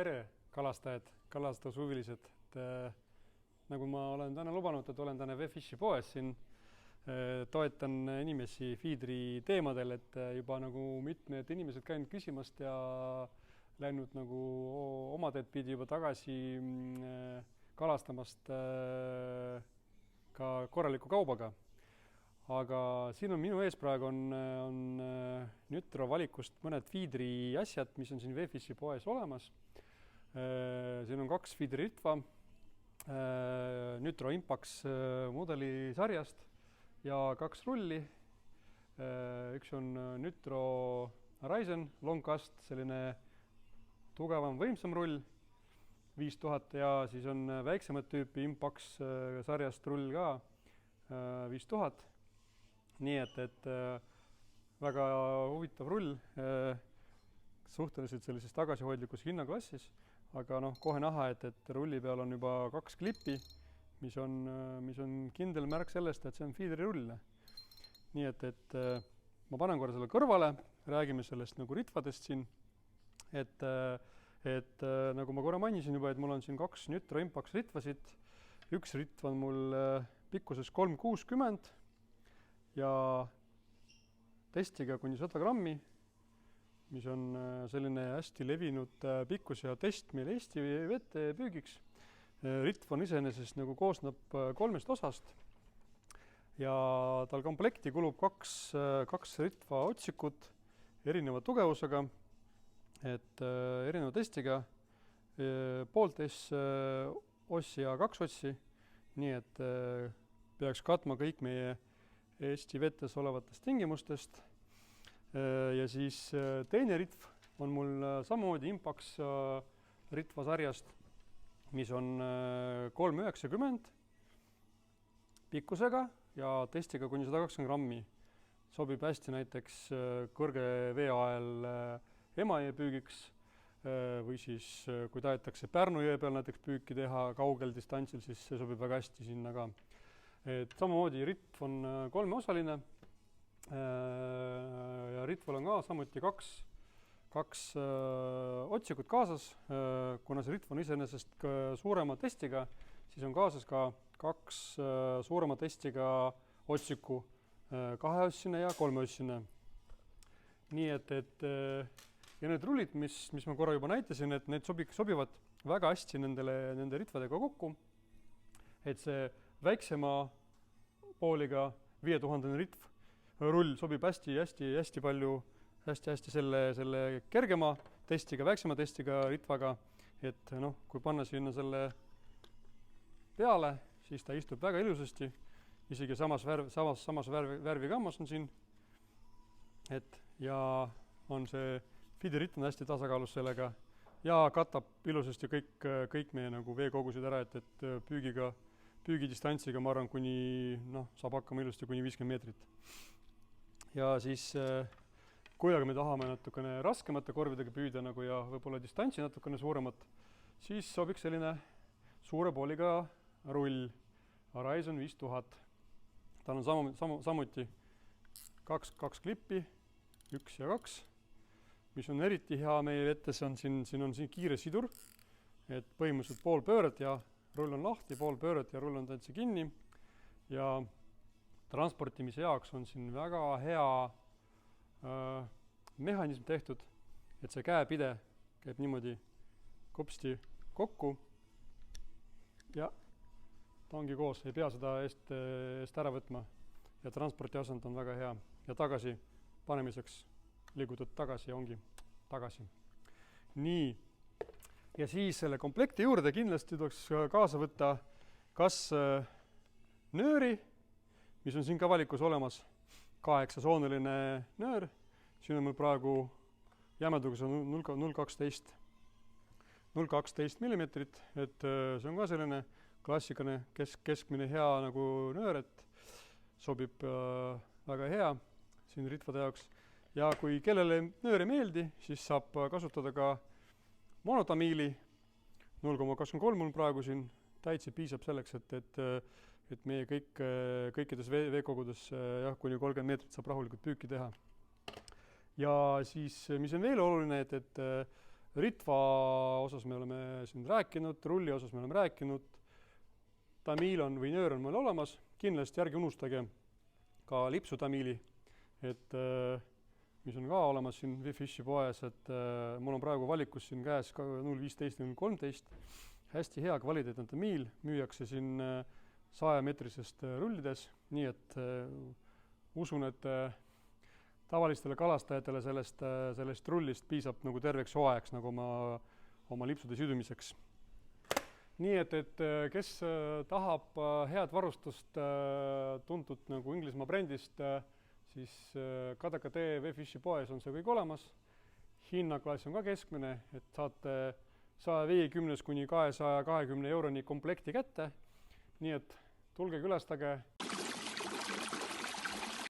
perekalastajad, kalastushuvilised. Nagu ma olen täna lubanud, et olen täna Vefishi poes siin, toetan inimesi Feedri teemadel, et juba nagu mitmed inimesed käinud küsimast ja läinud nagu oma teed pidi juba tagasi kalastamast ka korraliku kaubaga. Aga siin on minu ees praegu on Nütro valikust mõned Feedri asjad, mis on siin Vefishi poes olemas. Siin on 2 Feedri ritva Nütro Impax mudeli sarjast ja 2 rulli. Üks on Nütro Horizon Long Cast, selline tugevam, võimsam rull, 5000 ja siis on väiksemat tüüpi Impax sarjast rull ka 5000. Nii et väga huvitav rull, suhteliselt sellises tagasihoidlikus hinnaklassis, aga kohe näha, et rulli peal on juba 2 klippi, mis on kindel märk sellest, et see on Feedri rull. Nii et ma panen korra selle kõrvale, räägime sellest nagu ritvadest siin, et nagu ma korra mainisin juba, et mul on siin 2 Nütro Impax ritvasid. Üks ritv on mul pikkuses 360 ja testiga kuni 100 grammi, mis on selline hästi levinud pikkus ja test meil Eesti vette püügiks. Ritv on iseenesest nagu koosneb 3 osast ja tal komplekti kulub 2 ritva otsikut erineva tugevusega, et erineva testiga, pooltes ossi ja 2 ossi, nii et peaks katma kõik meie Eesti vetes olevatest tingimustest. Ja siis teine ritv on mul samamoodi Impax ritva sarjast, mis on 390 pikkusega ja testiga kuni 120 grammi. Sobib hästi näiteks kõrge veeajal Emajõe püügiks või siis kui tahetakse Pärnu jõe peal näiteks püüki teha kaugel distantsil, siis see sobib väga hästi sinna ka. Et samamoodi ritv on 3-osaline ja ritval on ka samuti 2 otsikut kaasas. Kuna see ritv on iseenesest suurema testiga, siis on kaasas ka 2 suurema testiga otsiku, 2-ossine ja 3-ossine. Nii et ja need rullid, mis ma korra juba näitasin, et need sobivad väga hästi nende ritvadega kokku. Et see väiksema pooliga 5000 ritv rull sobib hästi palju, hästi selle kergema testiga, väiksema testiga ritvaga, et kui panna sinna selle peale, siis ta istub väga ilusasti, isegi samas värvigammas on siin, et ja on see Feedri ritm hästi tasakaalus sellega ja katab ilusasti kõik meie nagu veekogusid ära, et püügidistantsiga ma arvan saab hakkama ilusti kuni 50 meetrit. Ja siis kui aga me tahame natukene raskemate korvidega püüda ja võib-olla distantsi natukene suuremat, siis sobiks selline suure pooliga rull Horizon 5000. Tal on samuti 2 klippi, 1 ja 2, mis on eriti hea meie vettes, siin on kiire sidur, et põhimõtteliselt pool pööret ja rull on lahti, pool pööret ja rull on täitsa kinni ja transportimise jaoks on siin väga hea mehhanism tehtud, et see käepide käib niimoodi kopsti kokku ja ta ongi koos, ei pea seda eest ära võtma ja transporti asend on väga hea ja tagasi panemiseks liigutad tagasi ja ongi tagasi. Nii, ja siis selle komplekti juurde kindlasti tuleks kaasa võtta kas nööri, mis on siin ka valikus olemas, 8-sooneline nöör, siin on mul praegu jämedugas on 0,12 millimeetrit, et see on ka selline klassikaline keskmine hea nagu nöör, et sobib väga hea siin ritvade jaoks. Ja kui kellele nöör ei meeldi, siis saab kasutada ka monotamiili 0,23 mul praegu siin täitsa piisab selleks, et meie kõikides veekogudes kuni 30 meetrit saab rahulikult püüki teha. Ja siis, mis on veel oluline, et Ritva osas me oleme siin rääkinud, rulli osas me oleme rääkinud, tamiil on või nöör on meil olemas, kindlasti ärge unustage ka lipsu tamiili, et mis on ka olemas siin Fishi poes, et mul on praegu valikus siin käes 0.15 ja 0.13, hästi hea kvaliteetne tamiil, müüakse siin 100-metrisest rullides, nii et usun, et tavalistele kalastajatele sellest rullist piisab nagu terveks hooajaks nagu oma lipsude sidumiseks. Nii et kes tahab head varustust tuntud nagu Inglismaa brändist, siis KDKT Fishi poes on see kõik olemas. Hinnaklass on ka keskmine, et saate 150 kuni 220 euroni komplekti kätte. Nii et tulge külastage.